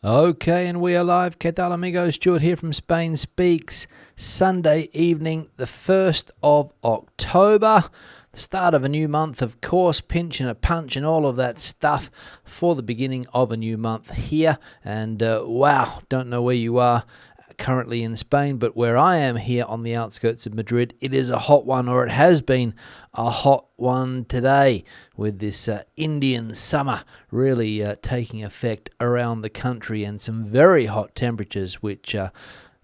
Okay, and we are live. ¿Qué tal, amigos? Stuart here from Spain Speaks. Sunday evening, the 1st of October. The start of a new month, of course, pinch and a punch and all of that stuff for the beginning of a new month here. And wow, don't know where you are currently in Spain, but where I am here on the outskirts of Madrid, it is a hot one, or it has been a hot one today, with this Indian summer really taking effect around the country, and some very hot temperatures, which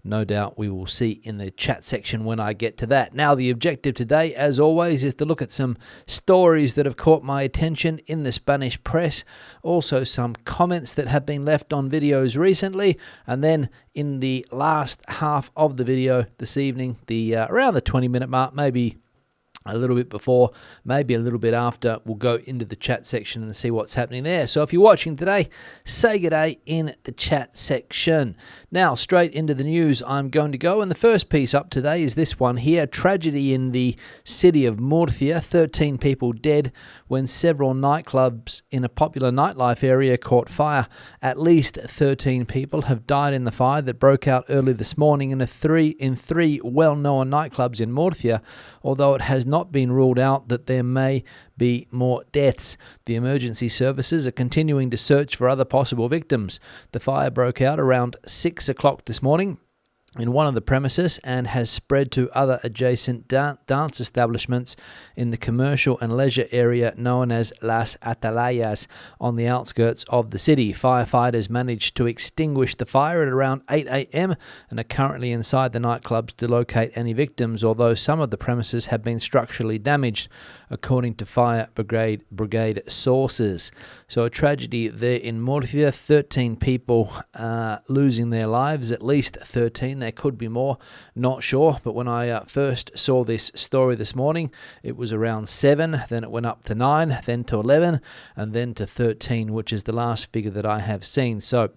no doubt we will see in the chat section when I get to that. Now, the objective today, as always, is to look at some stories that have caught my attention in the Spanish press, also some comments that have been left on videos recently, and then in the last half of the video this evening, the around the 20-minute mark, maybe a little bit before, maybe a little bit after, we'll go into the chat section and see what's happening there. So if you're watching today, say g'day in the chat section. Now, straight into the news I'm going to go, and the first piece up today is this one here. Tragedy in the city of Murcia, 13 people dead when several nightclubs in a popular nightlife area caught fire. At least 13 people have died in the fire that broke out early this morning in three well-known nightclubs in Murcia, although it has not been ruled out that there may be more deaths. The emergency services are continuing to search for other possible victims. The fire broke out around 6 o'clock this morning in one of the premises and has spread to other adjacent dance establishments in the commercial and leisure area known as Las Atalayas on the outskirts of the city. Firefighters managed to extinguish the fire at around 8 a.m. and are currently inside the nightclubs to locate any victims, although some of the premises have been structurally damaged, according to fire brigade sources. So a tragedy there in Murcia, 13 people losing their lives, at least 13. There could be more, not sure. But when I first saw this story this morning, it was around 7, then it went up to 9, then to 11, and then to 13, which is the last figure that I have seen. So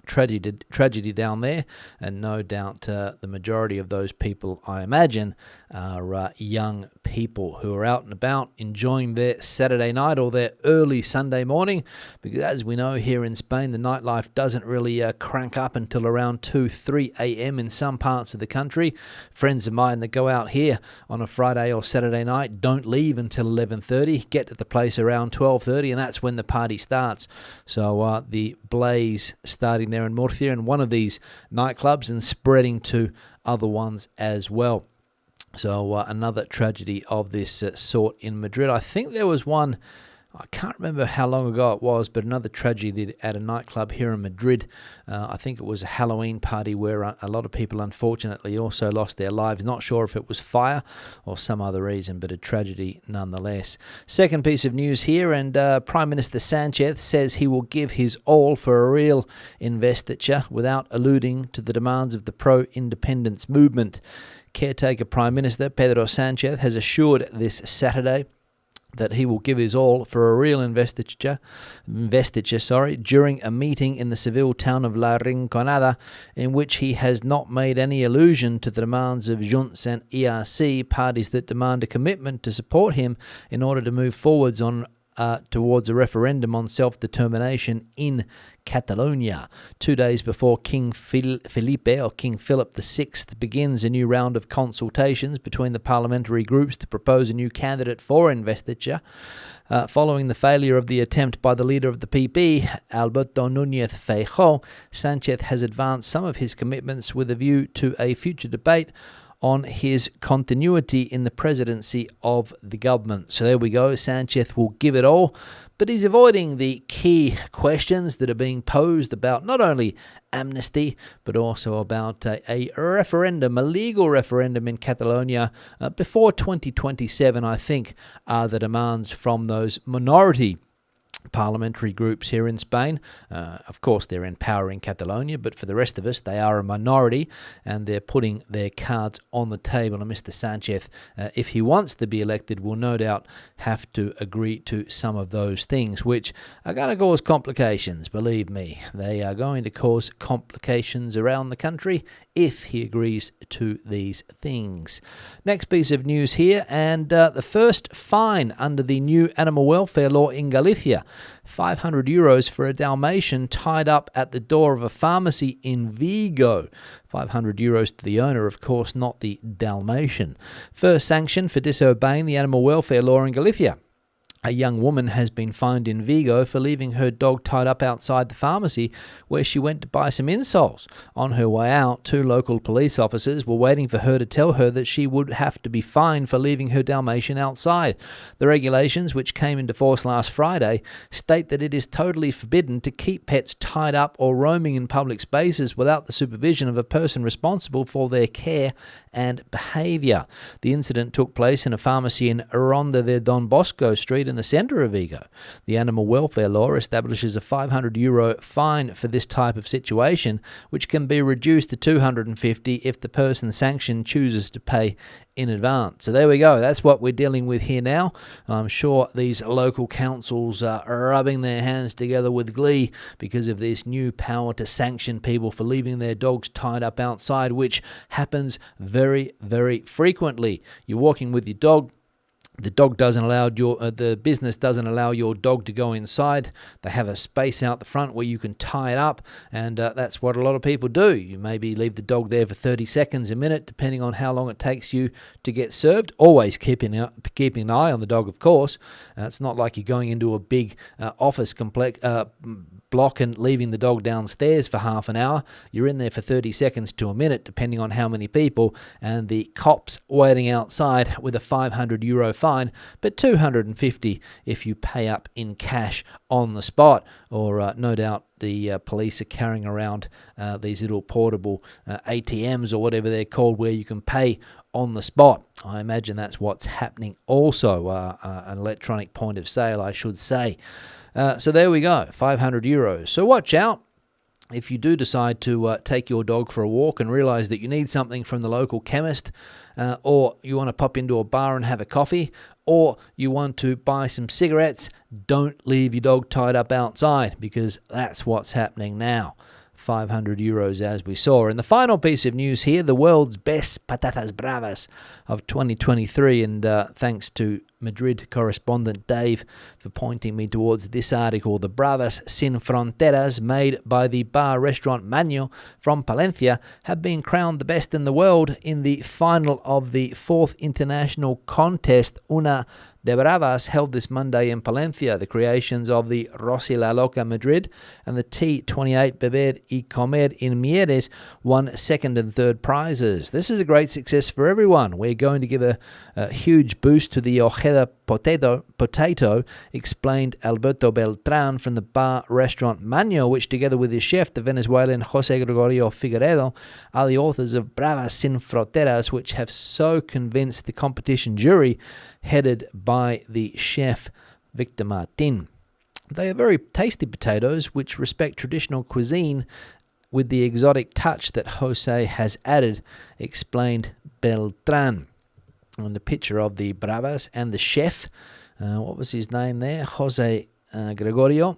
tragedy down there, and no doubt the majority of those people, I imagine, are young people who are out and about enjoying their Saturday night or their early Sunday morning, because as we know, here in Spain, the nightlife doesn't really crank up until around 2-3 a.m. in some parts of the country. Friends of mine that go out here on a Friday or Saturday night don't leave until 11:30, get to the place around 12:30, and that's when the party starts. So the blaze starting there in Murcia in one of these nightclubs and spreading to other ones as well. So another tragedy of this sort in Madrid. I think there was one, I can't remember how long ago it was, but another tragedy at a nightclub here in Madrid. I think it was a Halloween party where a lot of people unfortunately also lost their lives. Not sure if it was fire or some other reason, but a tragedy nonetheless. Second piece of news here, and Prime Minister Sanchez says he will give his all for a real investiture without alluding to the demands of the pro-independence movement. Caretaker Prime Minister Pedro Sanchez has assured this Saturday that he will give his all for a real investiture during a meeting in the Seville town of La Rinconada, in which he has not made any allusion to the demands of Junts and ERC, parties that demand a commitment to support him in order to move forwards towards a referendum on self-determination in Catalonia. 2 days before King Philip VI begins a new round of consultations between the parliamentary groups to propose a new candidate for investiture, following the failure of the attempt by the leader of the PP, Alberto Núñez Feijóo, Sanchez has advanced some of his commitments with a view to a future debate on his continuity in the presidency of the government. So there we go. Sanchez will give it all, but he's avoiding the key questions that are being posed about not only amnesty, but also about a referendum, a legal referendum in Catalonia before 2027, I think, are the demands from those minority parliamentary groups here in Spain. Of course, they're in power in Catalonia, but for the rest of us, they are a minority, and they're putting their cards on the table. And Mr. Sanchez, if he wants to be elected, will no doubt have to agree to some of those things, which are going to cause complications. Believe me, they are going to cause complications around the country if he agrees to these things. Next piece of news here, and the first fine under the new animal welfare law in Galicia €500 for a Dalmatian tied up at the door of a pharmacy in Vigo. €500 to the owner, of course, not the Dalmatian. First sanction for disobeying the animal welfare law in Galicia. A young woman has been fined in Vigo for leaving her dog tied up outside the pharmacy where she went to buy some insoles. On her way out, 2 local police officers were waiting for her to tell her that she would have to be fined for leaving her Dalmatian outside. The regulations, which came into force last Friday, state that it is totally forbidden to keep pets tied up or roaming in public spaces without the supervision of a person responsible for their care and behaviour. The incident took place in a pharmacy in Ronda de Don Bosco Street in the centre of Vigo. The animal welfare law establishes a €500 fine for this type of situation, which can be reduced to €250 if the person sanctioned chooses to pay in advance. So there we go. That's what we're dealing with here now. I'm sure these local councils are rubbing their hands together with glee because of this new power to sanction people for leaving their dogs tied up outside, which happens very, very frequently. You're walking with your dog. The dog doesn't allow the business doesn't allow your dog to go inside. They have a space out the front where you can tie it up, and that's what a lot of people do. You maybe leave the dog there for 30 seconds, a minute, depending on how long it takes you to get served. Always keeping an eye on the dog, of course. It's not like you're going into a big office block and leaving the dog downstairs for half an hour. You're in there for 30 seconds to a minute, depending on how many people, and the cops waiting outside with a €500 fine, but €250 if you pay up in cash on the spot. Or no doubt the police are carrying around these little portable ATMs or whatever they're called, where you can pay on the spot. I imagine that's what's happening also, an electronic point of sale, I should say. So there we go, €500. So watch out. If you do decide to take your dog for a walk and realise that you need something from the local chemist, or you want to pop into a bar and have a coffee, or you want to buy some cigarettes, don't leave your dog tied up outside, because that's what's happening now. €500 as we saw. And the final piece of news here, the world's best patatas bravas of 2023, and thanks to Madrid correspondent Dave for pointing me towards this article. The bravas sin fronteras, made by the bar restaurant Maño from Palencia, have been crowned the best in the world in the final of the 4th international contest Una de Bravas, held this Monday in Palencia. The creations of the Rossi La Loca Madrid and the T28 Beber y Comer in Mieres won 2nd and 3rd prizes. This is a great success for everyone. We're going to give a huge boost to the Ojeda potato, explained Alberto Beltran from the bar restaurant Maño, which together with his chef, the Venezuelan Jose Gregorio Figueredo, are the authors of Bravas Sin Fronteras, which have so convinced the competition jury, headed by the chef Victor Martin. They are very tasty potatoes which respect traditional cuisine with the exotic touch that Jose has added, explained Beltran. On the picture of the bravas and the chef, what was his name there? Jose Gregorio,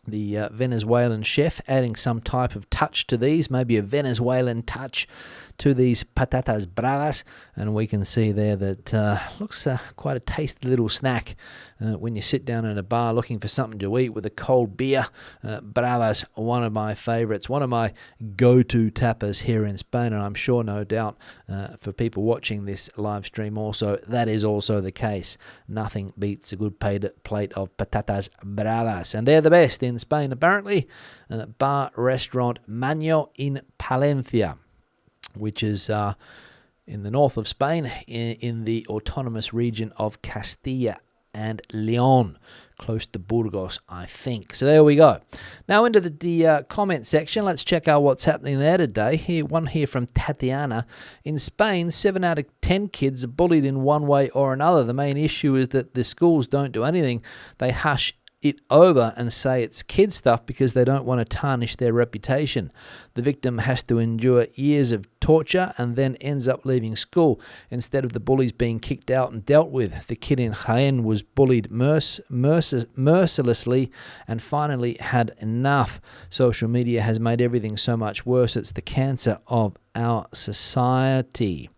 the Venezuelan chef, adding some type of touch to these, maybe a Venezuelan touch to these patatas bravas, and we can see there that looks quite a tasty little snack when you sit down in a bar looking for something to eat with a cold beer. Bravas, one of my favourites, one of my go-to tapas here in Spain, and I'm sure, no doubt, for people watching this live stream also, that is also the case. Nothing beats a good plate of patatas bravas, and they're the best in Spain apparently. Bar restaurant Maño in Palencia, which is in the north of Spain, in the autonomous region of Castilla and Leon, close to Burgos, I think. So there we go. Now into the comment section. Let's check out what's happening there today. One here from Tatiana. In Spain, 7 out of 10 kids are bullied in one way or another. The main issue is that the schools don't do anything. They hush it over and say it's kid stuff because they don't want to tarnish their reputation. The victim has to endure years of torture and then ends up leaving school instead of the bullies being kicked out and dealt with. The kid in Jaén was bullied mercilessly and finally had enough. Social media has made everything so much worse. It's the cancer of our society.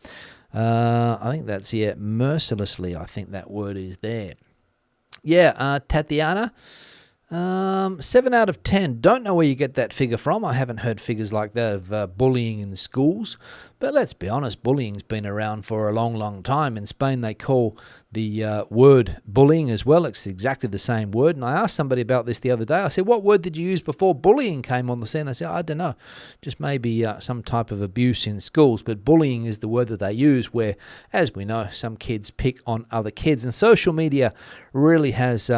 I think that's, mercilessly, I think that word is there. Yeah, Tatiana, 7 out of 10. Don't know where you get that figure from. I haven't heard figures like that of bullying in schools. But let's be honest, bullying's been around for a long, long time. In Spain, they call the word bullying as well. It's exactly the same word. And I asked somebody about this the other day. I said, what word did you use before bullying came on the scene? They said, I don't know. Just maybe some type of abuse in schools. But bullying is the word that they use where, as we know, some kids pick on other kids. And social media really has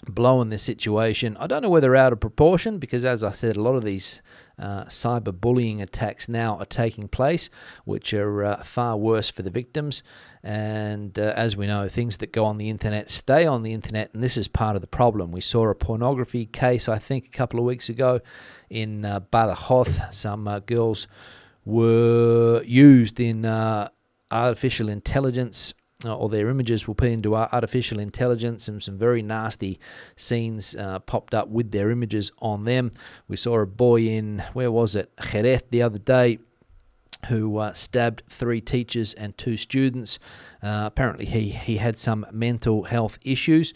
blown this situation. I don't know whether out of proportion, because as I said, a lot of these cyberbullying attacks now are taking place, which are far worse for the victims. And as we know, things that go on the internet stay on the internet, and this is part of the problem. We saw a pornography case, I think, a couple of weeks ago in Badajoz. Some girls were used in artificial intelligence, or their images were put into artificial intelligence, and some very nasty scenes popped up with their images on them. We saw a boy in, where was it, Jerez the other day, who stabbed 3 teachers and 2 students. Apparently he had some mental health issues,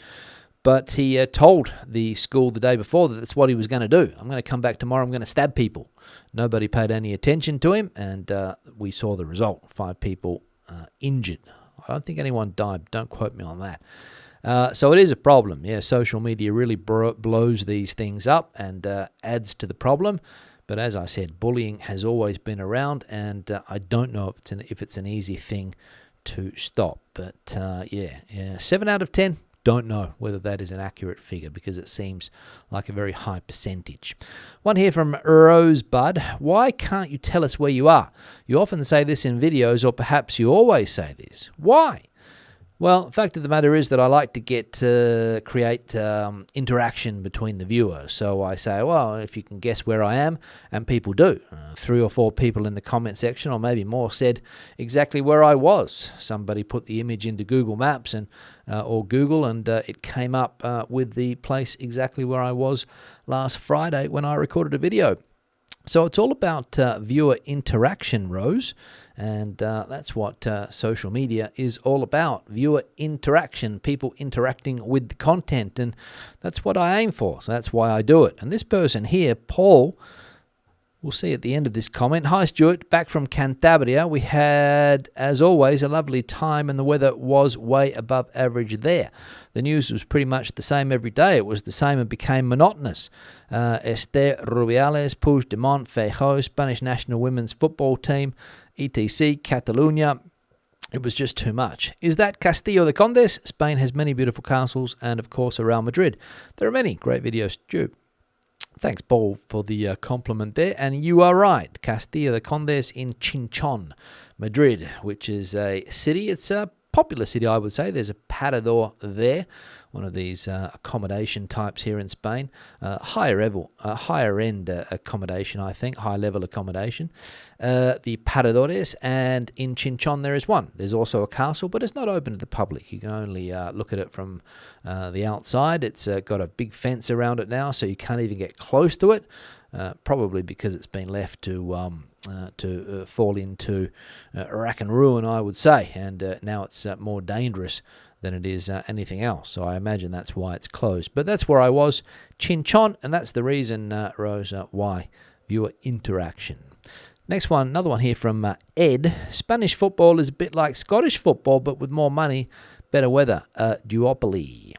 but he told the school the day before that that's what he was going to do. I'm going to come back tomorrow, I'm going to stab people. Nobody paid any attention to him, and we saw the result, 5 people injured. I don't think anyone died. Don't quote me on that. So it is a problem. Yeah, social media really blows these things up and adds to the problem. But as I said, bullying has always been around, and I don't know if it's an easy thing to stop. But yeah, 7 out of 10. Don't know whether that is an accurate figure because it seems like a very high percentage. One here from Rosebud. Why can't you tell us where you are? You often say this in videos, or perhaps you always say this. Why? Well, the fact of the matter is that I like to create interaction between the viewers. So I say, well, if you can guess where I am, and people do. 3 or 4 people in the comment section, or maybe more, said exactly where I was. Somebody put the image into Google Maps and or Google, and it came up with the place exactly where I was last Friday when I recorded a video. So it's all about viewer interaction, Rose, and that's what social media is all about, viewer interaction, people interacting with the content, and that's what I aim for, so that's why I do it. And this person here, Paul, we'll see at the end of this comment. Hi, Stuart, back from Cantabria. We had, as always, a lovely time, and the weather was way above average there. The news was pretty much the same every day. It was the same and became monotonous. Esther Rubiales, Puigdemont, Feijóo, Spanish national women's football team, etc., Catalonia. It was just too much. Is that Castillo de Condes? Spain has many beautiful castles, and of course, Real Madrid. There are many great videos, Stu. Thanks, Paul, for the compliment there. And you are right, Castillo de Condes in Chinchon, Madrid, which is a city. It's a popular city, I would say. There's a parador there, one of these accommodation types here in Spain. Higher end accommodation, I think, high-level accommodation. The paradores, and in Chinchon there is one. There's also a castle, but it's not open to the public. You can only look at it from the outside. It's got a big fence around it now, so you can't even get close to it, probably because it's been left to fall into rack and ruin, I would say, and now it's more dangerous than it is anything else. So I imagine that's why it's closed. But that's where I was, Chinchon, and that's the reason, Rose, why viewer interaction. Next one, another one here from Ed. Spanish football is a bit like Scottish football, but with more money, better weather. Duopoly.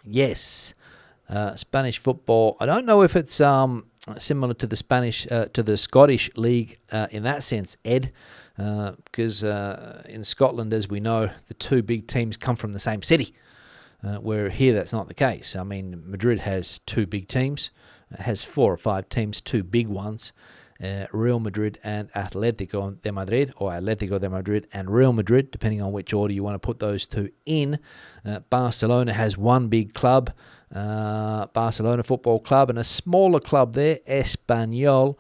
Yes. Spanish football. I don't know if it's similar to the Scottish league in that sense, Ed, because in Scotland, as we know, the 2 big teams come from the same city, where here that's not the case. I mean, Madrid has 2 big teams. It has 4 or 5 teams, 2 big ones, Real Madrid and Atletico de Madrid, or Atletico de Madrid and Real Madrid, depending on which order you want to put those 2 in. Barcelona has 1 big club, Barcelona Football Club, and a smaller club there, Espanyol,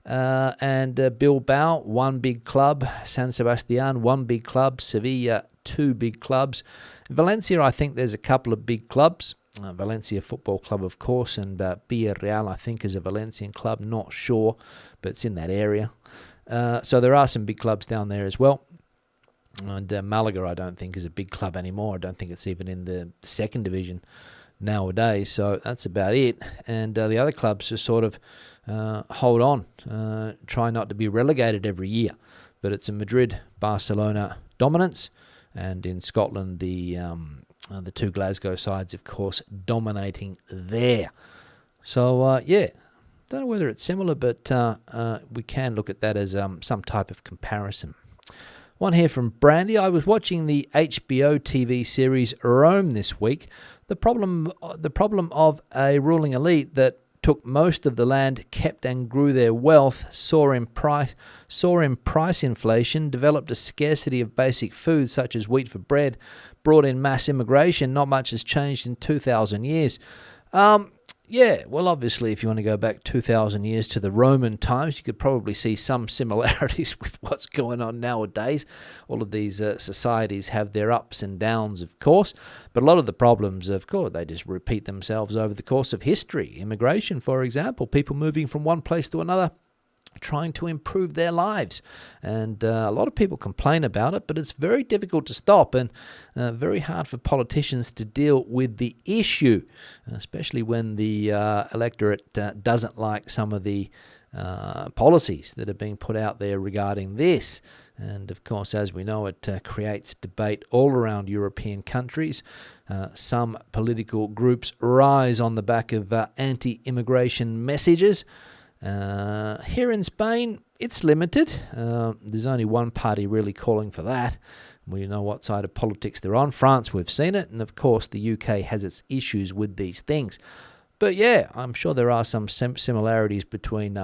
and Bilbao, 1 big club, San Sebastián, 1 big club, Sevilla, 2 big clubs. Valencia, I think there's a couple of big clubs. Valencia Football Club, of course, and Villarreal, I think, is a Valencian club. Not sure, but it's in that area. So there are some big clubs down there as well. And Malaga, I don't think, is a big club anymore. I don't think it's even in the 2nd division. nowadays. So that's about it. And the other clubs just sort of hold on, try not to be relegated every year. But it's a Madrid-Barcelona dominance, and in Scotland, the two Glasgow sides, of course, dominating there. So, don't know whether it's similar, but we can look at that as some type of comparison. One here from Brandy. I was watching the HBO TV series Rome this week. The problem of a ruling elite that took most of the land, kept and grew their wealth, saw in price inflation, developed a scarcity of basic foods such as wheat for bread, brought in mass immigration. Not much has changed in 2,000 years. Well, obviously, if you want to go back 2,000 years to the Roman times, you could probably see some similarities with what's going on nowadays. All of these societies have their ups and downs, of course, but a lot of the problems, of course, they just repeat themselves over the course of history. Immigration, for example, people moving from one place to another, trying to improve their lives. And a lot of people complain about it, but it's very difficult to stop and very hard for politicians to deal with the issue, especially when the electorate doesn't like some of the policies that are being put out there regarding this. And of course, as we know, it creates debate all around European countries. Some political groups rise on the back of anti-immigration messages. Here in Spain, it's limited. There's only one party really calling for that. We know what side of politics they're on. France, we've seen it. And of course, the UK has its issues with these things. But yeah, I'm sure there are some similarities between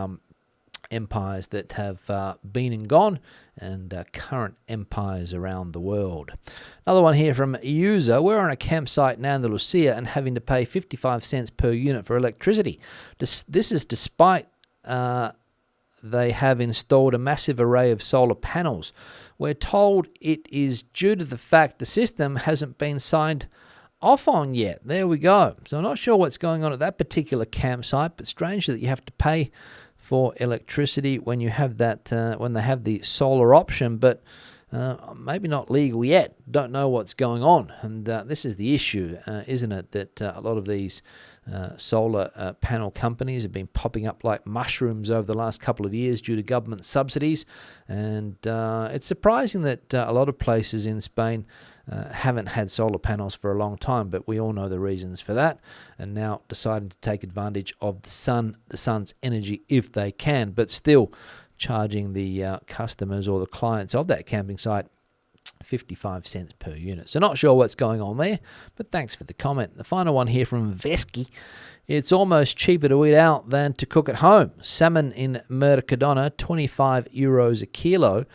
empires that have been and gone and current empires around the world. Another one here from user. We're on a campsite in Andalusia and having to pay 55 cents per unit for electricity. This is despite they have installed a massive array of solar panels. We're told it is due to the fact the system hasn't been signed off on yet. There we go. So I'm not sure what's going on at that particular campsite, but strange that you have to pay for electricity when you have that, when they have the solar option, but maybe not legal yet. Don't know what's going on. And this is the issue, isn't it, that a lot of these solar panel companies have been popping up like mushrooms over the last couple of years due to government subsidies. And it's surprising that a lot of places in Spain haven't had solar panels for a long time, but we all know the reasons for that, and now deciding to take advantage of the sun's energy if they can, but still charging the customers or the clients of that camping site 55 cents per unit. So not sure what's going on there, but thanks for the comment. The final one here from Vesky. It's almost cheaper to eat out than to cook at home. Salmon in Mercadona, 25 euros a kilo.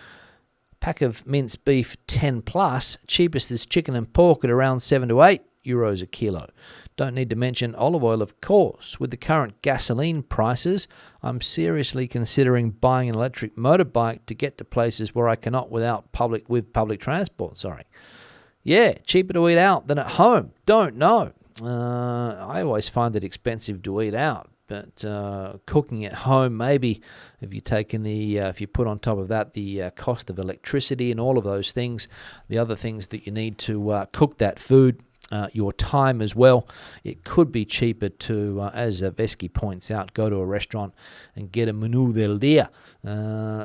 Pack of minced beef, 10 plus. Cheapest is chicken and pork at around 7 to 8 euros a kilo. Don't need to mention olive oil, of course. With the current gasoline prices, I'm seriously considering buying an electric motorbike to get to places where I cannot with public transport. Yeah, cheaper to eat out than at home. Don't know. I always find it expensive to eat out, but cooking at home, maybe if you put on top of that the cost of electricity and all of those things, the other things that you need to cook that food, your time as well, it could be cheaper to, as Vesky points out, go to a restaurant and get a menú del día,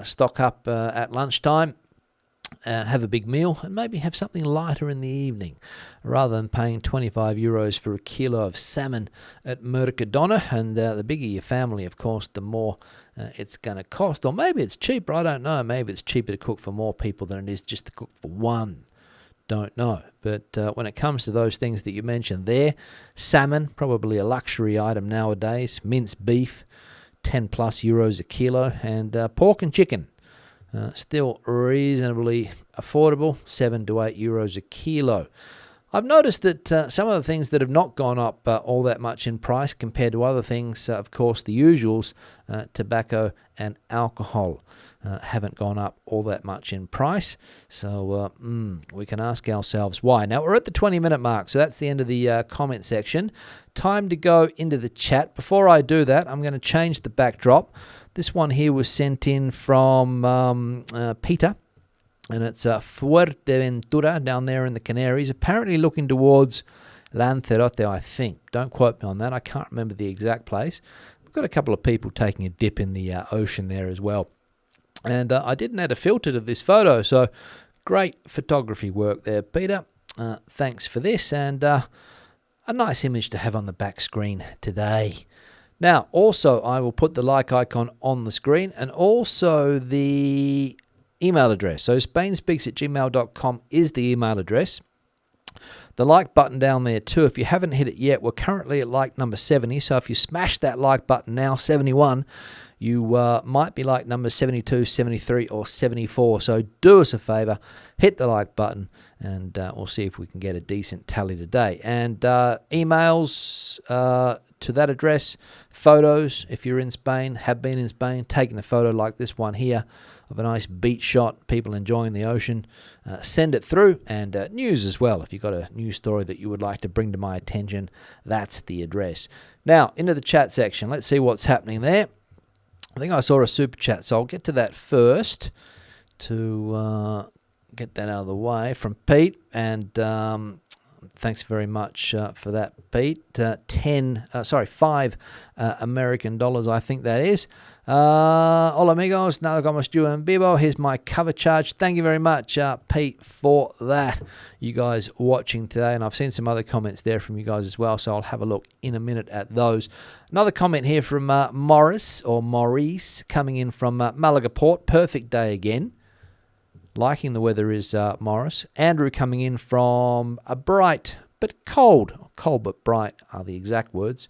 stock up at lunchtime, have a big meal, and maybe have something lighter in the evening, rather than paying 25 euros for a kilo of salmon at Mercadona. And the bigger your family, of course, the more it's going to cost. Or maybe it's cheaper, I don't know. Maybe it's cheaper to cook for more people than it is just to cook for one. Don't know. But when it comes to those things that you mentioned there, salmon, probably a luxury item nowadays, minced beef, 10 plus euros a kilo, and pork and chicken, still reasonably affordable, 7 to 8 euros a kilo. I've noticed that some of the things that have not gone up all that much in price compared to other things, of course, the usuals, tobacco and alcohol, haven't gone up all that much in price. So we can ask ourselves why. Now, we're at the 20-minute mark, so that's the end of the comment section. Time to go into the chat. Before I do that, I'm going to change the backdrop. This one here was sent in from Peter. And it's Fuerteventura down there in the Canaries, apparently looking towards Lanzarote, I think. Don't quote me on that. I can't remember the exact place. We've got a couple of people taking a dip in the ocean there as well. And I didn't add a filter to this photo, so great photography work there, Peter. Thanks for this, and a nice image to have on the back screen today. Now, also, I will put the like icon on the screen and also the email address. So spainspeaks@gmail.com is the email address. The like button down there too, if you haven't hit it yet, we're currently at like number 70. So if you smash that like button now, 71, you might be like number 72, 73, or 74. So do us a favor, hit the like button, and we'll see if we can get a decent tally today. And emails to that address, photos if you're in Spain, have been in Spain, taking a photo like this one here of a nice beach shot, people enjoying the ocean, send it through. And news as well. If you've got a news story that you would like to bring to my attention, that's the address. Now, into the chat section. Let's see what's happening there. I think I saw a super chat, so I'll get to that first to get that out of the way from Pete. And thanks very much for that, Pete. 5 American dollars, I think that is. Hola amigos, nada como estuvo en vivo. Here's my cover charge. Thank you very much, Pete, for that. You guys watching today, and I've seen some other comments there from you guys as well, so I'll have a look in a minute at those. Another comment here from Maurice coming in from Malaga Port. Perfect day again. Liking the weather is Morris. Andrew coming in from a bright but cold but bright are the exact words,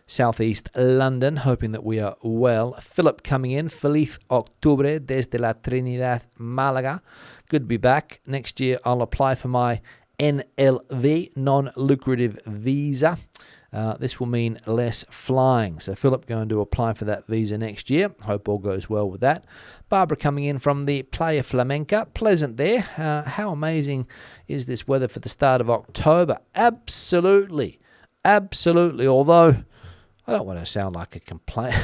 southeast London, hoping that we are well. Philip coming in, Feliz Octubre desde la Trinidad, Málaga. Good to be back. Next year I'll apply for my NLV, non-lucrative visa. This will mean less flying. So Philip going to apply for that visa next year. Hope all goes well with that. Barbara coming in from the Playa Flamenca. Pleasant there. How amazing is this weather for the start of October? Absolutely. Absolutely. Although I don't want to sound like a complain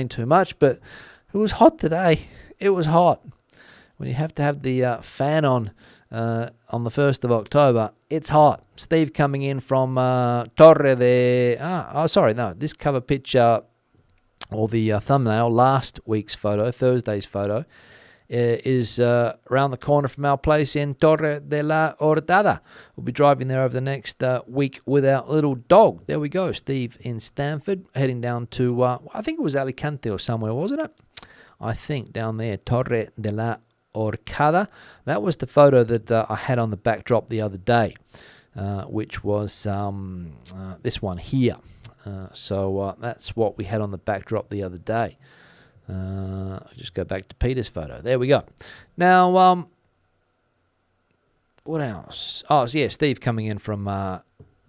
too much, but it was hot today. It was hot. When you have to have the fan on the 1st of October, it's hot. Steve coming in from Torre de... this cover picture or the thumbnail, last week's photo, Thursday's photo, is around the corner from our place in Torre de la Hurtada. We'll be driving there over the next week with our little dog. There we go, Steve in Stanford, heading down to, I think it was Alicante or somewhere, wasn't it? I think down there, Torre de la Hurtada. That was the photo that I had on the backdrop the other day, which was this one here. So that's what we had on the backdrop the other day. I'll just go back to Peter's photo. There we go. Now, what else? Oh, yeah, Steve coming in from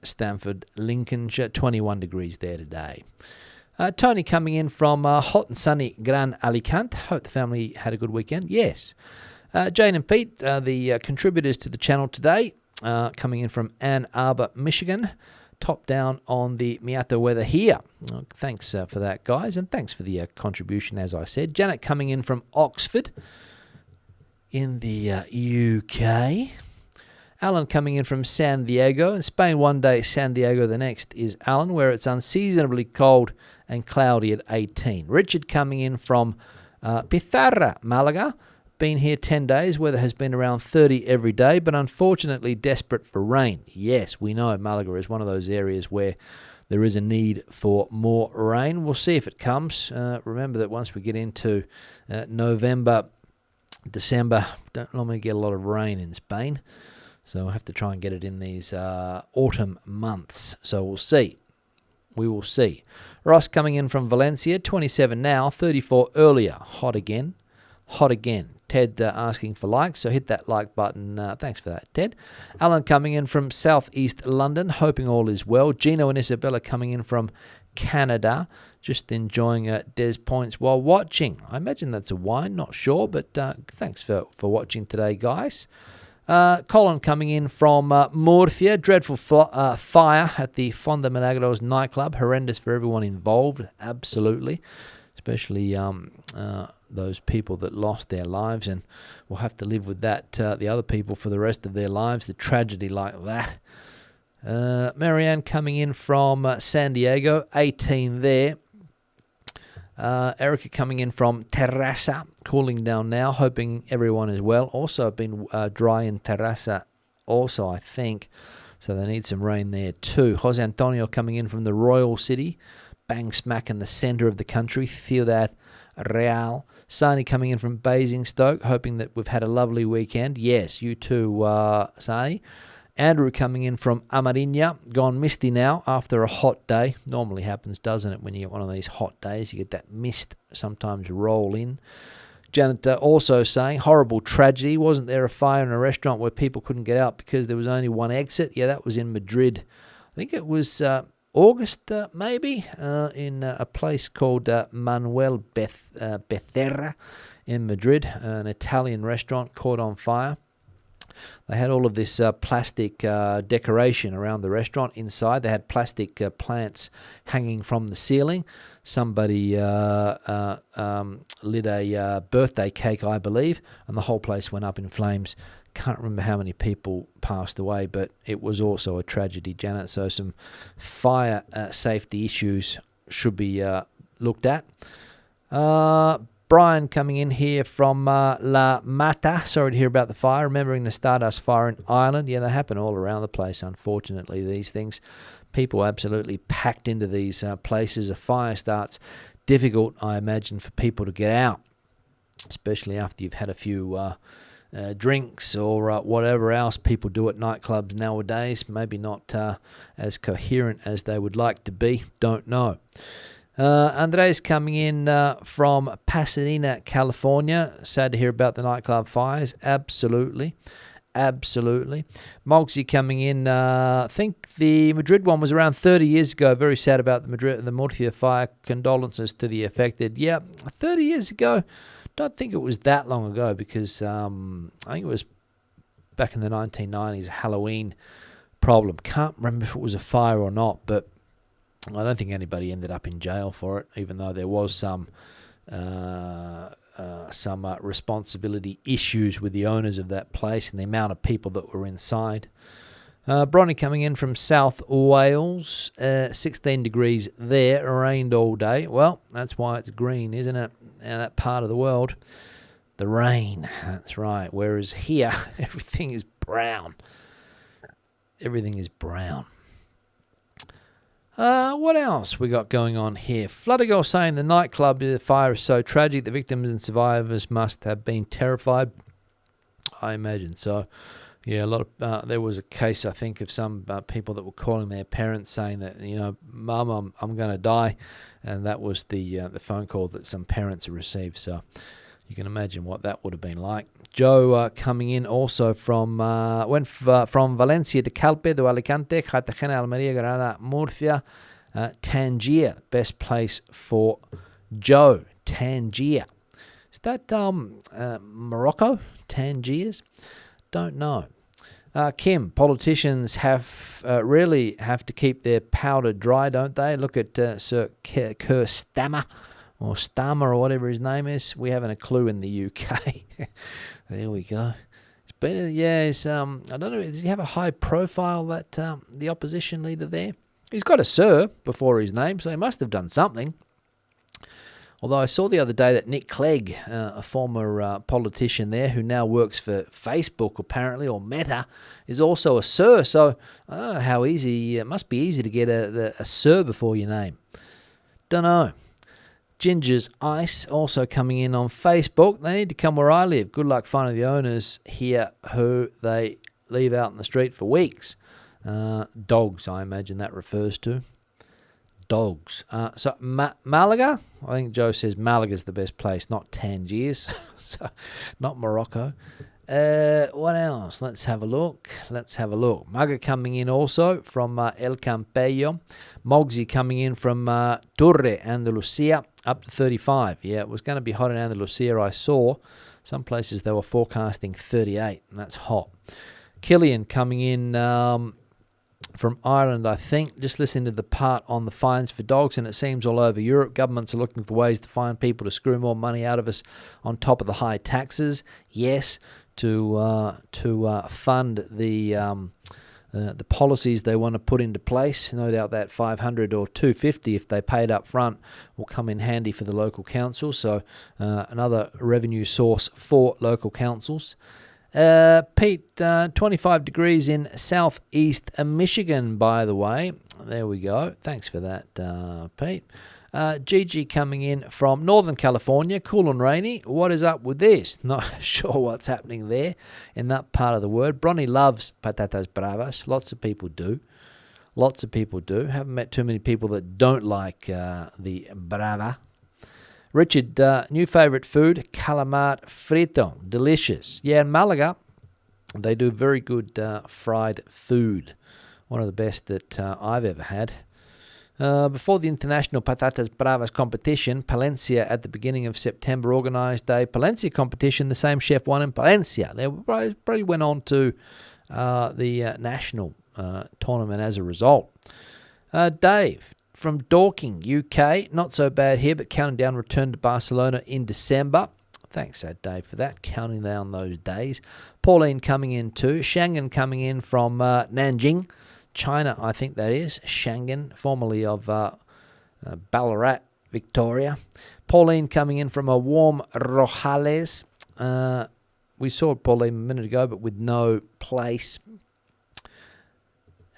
Stanford, Lincolnshire. 21 degrees there today. Tony coming in from hot and sunny Gran Alicante. Hope the family had a good weekend. Yes. Jane and Pete, the contributors to the channel today, coming in from Ann Arbor, Michigan. Top down on the Miata weather here. Thanks for that, guys, and thanks for the contribution, as I said. Janet coming in from Oxford in the UK. Alan coming in from San Diego. In Spain one day, San Diego the next is Alan, where it's unseasonably cold and cloudy at 18. Richard coming in from Pizarra, Malaga. Been here 10 days. Weather has been around 30 every day, but unfortunately desperate for rain. Yes, we know Malaga is one of those areas where there is a need for more rain. We'll see if it comes. Remember that once we get into November, December, don't normally get a lot of rain in Spain. So we'll have to try and get it in these autumn months. So we'll see. We will see. Ross coming in from Valencia, 27 now, 34 earlier. Hot again. Hot again. Ted asking for likes, so hit that like button. Thanks for that, Ted. Alan coming in from southeast London, hoping all is well. Gino and Isabella coming in from Canada, just enjoying Des Points while watching. I imagine that's a wine, not sure, but thanks for watching today, guys. Colin coming in from Murcia. Dreadful fire at the Fonda Milagros nightclub. Horrendous for everyone involved, absolutely. Especially those people that lost their lives and will have to live with that, the other people, for the rest of their lives. The tragedy like that. Marianne coming in from San Diego, 18 there. Erica coming in from Terrassa, cooling down now, hoping everyone is well. Also been dry in Terrassa also, I think, so they need some rain there too. Jose Antonio coming in from the Royal City, bang smack in the centre of the country, Ciudad Real. Sani coming in from Basingstoke, hoping that we've had a lovely weekend. Yes, you too, Sani. Andrew coming in from Amarinha, gone misty now after a hot day. Normally happens, doesn't it, when you get one of these hot days? You get that mist sometimes roll in. Janet also saying, horrible tragedy. Wasn't there a fire in a restaurant where people couldn't get out because there was only one exit? Yeah, that was in Madrid. I think it was August, maybe, in a place called Manuel Becerra in Madrid, an Italian restaurant caught on fire. They had all of this plastic decoration around the restaurant inside. They had plastic plants hanging from the ceiling. Somebody lit a birthday cake, I believe, and the whole place went up in flames. Can't remember how many people passed away, but it was also a tragedy, Janet. So some fire safety issues should be looked at. Brian coming in here from La Mata. Sorry to hear about the fire. Remembering the Stardust fire in Ireland. Yeah, they happen all around the place, unfortunately, these things. People absolutely packed into these places. A fire starts, difficult, I imagine, for people to get out, especially after you've had a few drinks or whatever else people do at nightclubs nowadays. Maybe not as coherent as they would like to be. Don't know. Andres coming in from Pasadena, California. Sad to hear about the nightclub fires. Absolutely. Mogsy coming in. I think the Madrid one was around 30 years ago. Very sad about the Murcia fire. Condolences to the affected. Yeah, 30 years ago. Don't think it was that long ago because I think it was back in the 1990s, a Halloween problem. Can't remember if it was a fire or not, but I don't think anybody ended up in jail for it, even though there was some responsibility issues with the owners of that place and the amount of people that were inside. Bronny coming in from South Wales, 16 degrees there, rained all day. Well, that's why it's green, isn't it? In that part of the world, the rain, that's right. Whereas here, everything is brown. What else we got going on here? Floodigal saying the nightclub fire is so tragic. The victims and survivors must have been terrified. I imagine so. Yeah, a lot of there was a case, I think, of some people that were calling their parents saying that, Mum, I'm going to die, and that was the phone call that some parents received. So you can imagine what that would have been like. Joe coming in also from from Valencia to Calpe to Alicante, Cartagena, Almería, Granada, Murcia, Tangier. Best place for Joe, Tangier. Is that Morocco? Tangiers? Don't know. Kim, politicians really have to keep their powder dry, don't they? Look at Sir Keir Starmer, or Starmer, or whatever his name is. We haven't a clue in the UK. There we go. It's been, I don't know, does he have a high profile, that the opposition leader there? He's got a Sir before his name, so he must have done something. Although I saw the other day that Nick Clegg, a former politician there who now works for Facebook apparently, or Meta, is also a Sir. So I don't know how easy, it must be easy to get a Sir before your name. Don't know. Ginger's Ice also coming in on Facebook. They need to come where I live. Good luck finding the owners here who they leave out in the street for weeks. Dogs, I imagine that refers to. Dogs. So Malaga, I think Joe says Malaga's the best place, not Tangiers, so not Morocco. What else? Let's have a look. Maga coming in also from El Campello. Mogsy coming in from Torre, Andalusia, up to 35. Yeah, it was going to be hot in Andalusia, I saw. Some places they were forecasting 38, and that's hot. Killian coming in from Ireland, I think. Just listening to the part on the fines for dogs, and it seems all over Europe, governments are looking for ways to fine people to screw more money out of us on top of the high taxes. Yes, to fund the the policies they want to put into place. No doubt that 500 or 250 if they paid up front will come in handy for the local council. So another revenue source for local councils. Pete, 25 degrees in southeast Michigan, by the way. There we go. Thanks for that, Pete. Gigi coming in from Northern California, cool and rainy. What is up with this? Not sure what's happening there in that part of the world. Bronny loves patatas bravas. Lots of people do. Haven't met too many people that don't like the brava. Richard, new favourite food, calamar frito. Delicious. Yeah, in Malaga, they do very good fried food. One of the best that I've ever had. Before the International Patatas Bravas competition, Palencia at the beginning of September organised a Palencia competition. The same chef won in Palencia. They probably went on to the national tournament as a result. Dave from Dorking, UK. Not so bad here, but counting down return to Barcelona in December. Thanks, Dave, for that. Counting down those days. Pauline coming in too. Shangan coming in from Nanjing, China, I think that is. Shangan, formerly of Ballarat, Victoria. Pauline coming in from a warm Rojales. We saw Pauline a minute ago, but with no place.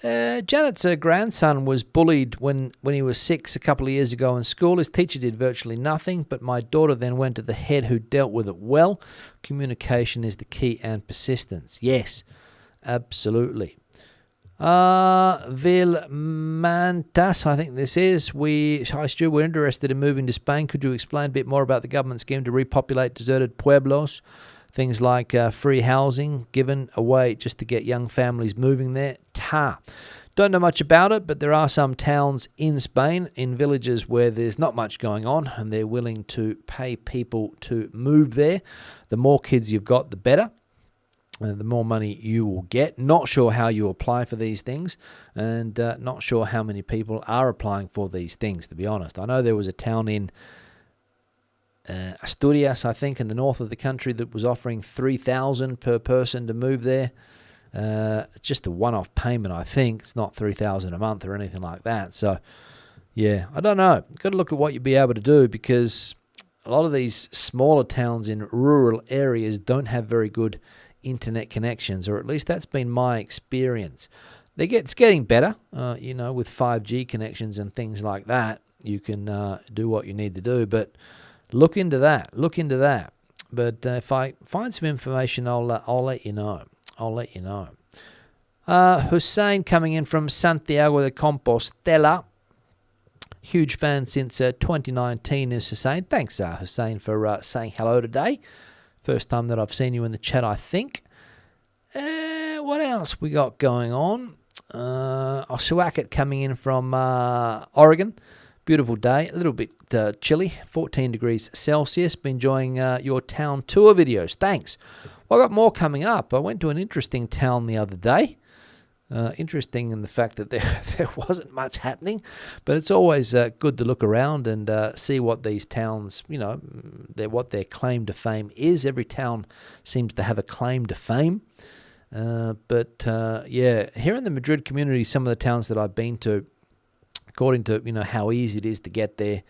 Janet's grandson was bullied when he was 6 a couple of years ago in school. His teacher did virtually nothing, but my daughter then went to the head who dealt with it well. Communication is the key and persistence. Yes, absolutely. Vilmantas, I think this is. Hi Stu, we're interested in moving to Spain. Could you explain a bit more about the government scheme to repopulate deserted pueblos? Things like free housing given away just to get young families moving there. Don't know much about it, but there are some towns in Spain, in villages where there's not much going on, and they're willing to pay people to move there. The more kids you've got, the better. The more money you will get. Not sure how you apply for these things, and not sure how many people are applying for these things, to be honest. I know there was a town in Asturias, I think, in the north of the country that was offering $3,000 per person to move there. Just a one-off payment, I think. It's not $3,000 a month or anything like that. So, yeah, I don't know. Got to look at what you'd be able to do, because a lot of these smaller towns in rural areas don't have very good internet connections, or at least that's been my experience. It's getting better, with 5G connections and things like that. You can do what you need to do, but look into that. But if I find some information, I'll let you know. Hussein coming in from Santiago de Compostela. Huge fan since 2019 is Hussein. Thanks, Hussein, for saying hello today. First time that I've seen you in the chat, I think. What else we got going on? Oshuakat coming in from Oregon. Beautiful day. A little bit chilly. 14 degrees Celsius. Been enjoying your town tour videos. Thanks. Well, I got more coming up. I went to an interesting town the other day. Interesting in the fact that there wasn't much happening, but it's always good to look around and see what these towns, what their claim to fame is. Every town seems to have a claim to fame. But here in the Madrid community, some of the towns that I've been to, according to how easy it is to get there,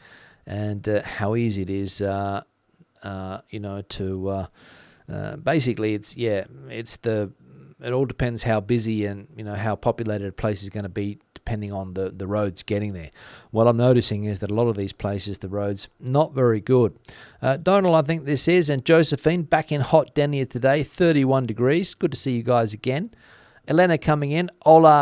and how easy it is, basically it all depends how busy and how populated a place is going to be, depending on the roads getting there. What I'm noticing is that a lot of these places, the roads not very good. Donald, I think this is, and Josephine back in hot Denia today, 31 degrees. Good to see you guys again. Elena coming in. Hola,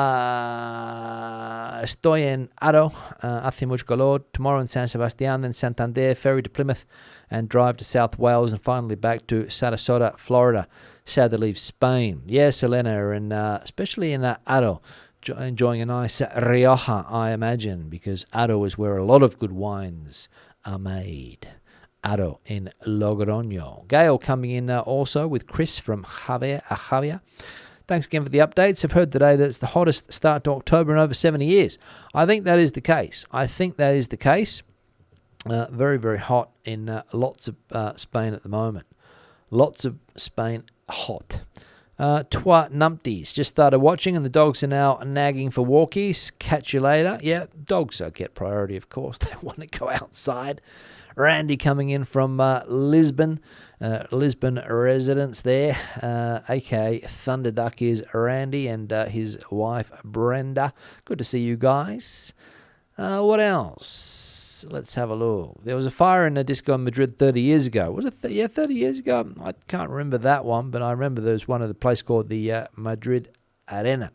estoy en Aro. Hace mucho calor. Tomorrow in San Sebastián, then Santander, ferry to Plymouth, and drive to South Wales, and finally back to Sarasota, Florida. Sad to leave Spain. Yes, Elena, and especially in Aro, enjoying a nice Rioja, I imagine, because Aro is where a lot of good wines are made. Aro in Logroño. Gail coming in also with Chris from Javier. Thanks again for the updates. I've heard today that it's the hottest start to October in over 70 years. I think that is the case. Very, very hot in lots of Spain at the moment. Lots of Spain hot. Twat numpties. Just started watching and the dogs are now nagging for walkies. Catch you later. Yeah, dogs get priority, of course. They want to go outside. Randy coming in from Lisbon. Lisbon residents there. aka Thunderduck is Randy and his wife Brenda. Good to see you guys. What else? Let's have a look. There was a fire in a disco in Madrid 30 years ago. Was it? 30 years ago? I can't remember that one, but I remember there was one of the place called the Madrid Arena.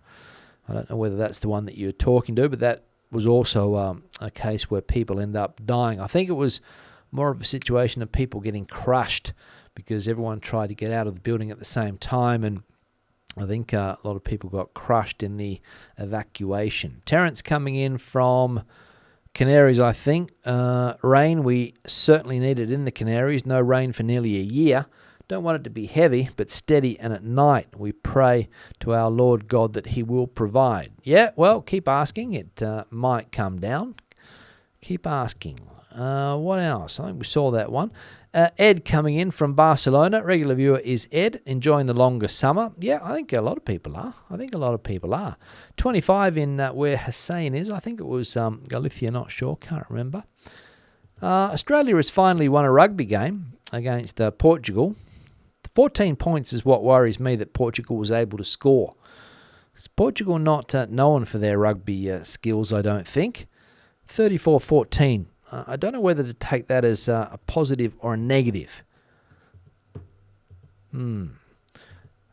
I don't know whether that's the one that you're talking to, but that was also a case where people end up dying. I think it was more of a situation of people getting crushed because everyone tried to get out of the building at the same time, and I think a lot of people got crushed in the evacuation. Terence coming in from Canaries, I think. Rain, we certainly need it in the Canaries. No rain for nearly a year. Don't want it to be heavy, but steady, and at night we pray to our Lord God that he will provide. Yeah, well, keep asking. It might come down. Keep asking. What else? I think we saw that one. Ed coming in from Barcelona. Regular viewer is Ed. Enjoying the longer summer. Yeah, I think a lot of people are. 25 in where Hussein is. I think it was Galicia, not sure. Can't remember. Australia has finally won a rugby game against Portugal. 14 points is what worries me that Portugal was able to score. Portugal not known for their rugby skills, I don't think. 34-14. I don't know whether to take that as a positive or a negative.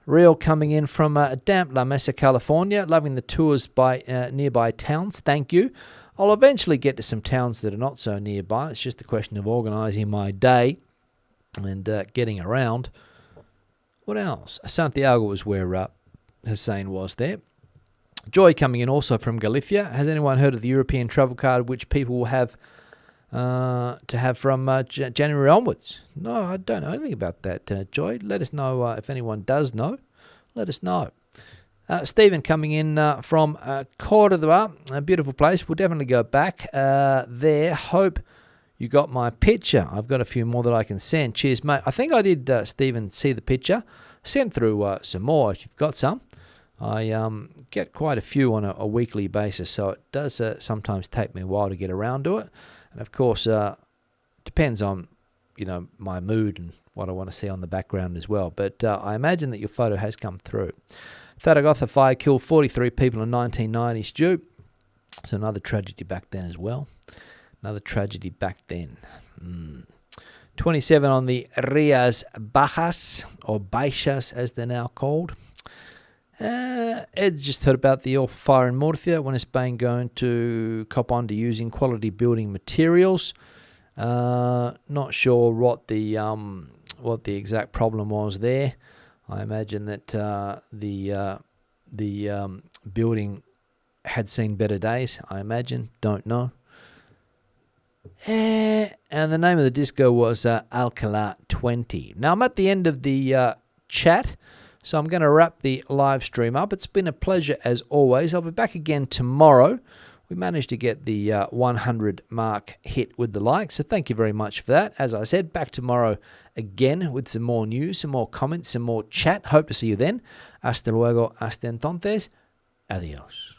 Real coming in from damp La Mesa, California. Loving the tours by nearby towns. Thank you. I'll eventually get to some towns that are not so nearby. It's just a question of organising my day and getting around. What else? Santiago was where Hussein was there. Joy coming in also from Galicia. Has anyone heard of the European travel card which people will have to have from January onwards? No, I don't know anything about that, Joy. Let us know if anyone does know. Let us know. Stephen coming in from Cordoba, a beautiful place. We'll definitely go back there. Hope you got my picture. I've got a few more that I can send. Cheers, mate. I think I did, Stephen, see the picture. Send through some more if you've got some. I get quite a few on a weekly basis, so it does sometimes take me a while to get around to it. And of course, depends on, my mood and what I want to see on the background as well. But I imagine that your photo has come through. Zaragoza fire killed 43 people in 1990, Stu. So another tragedy back then as well. 27 on the Rías Bajas, or Baixas as they're now called. Ed's just heard about the awful fire in Murcia. When is Spain going to cop on to using quality building materials? Not sure what the exact problem was there. I imagine that the building had seen better days. I imagine. Don't know. And the name of the disco was Alcalá 20. Now I'm at the end of the chat. So I'm going to wrap the live stream up. It's been a pleasure as always. I'll be back again tomorrow. We managed to get the 100 mark hit with the likes, so thank you very much for that. As I said, back tomorrow again with some more news, some more comments, some more chat. Hope to see you then. Hasta luego, hasta entonces. Adios.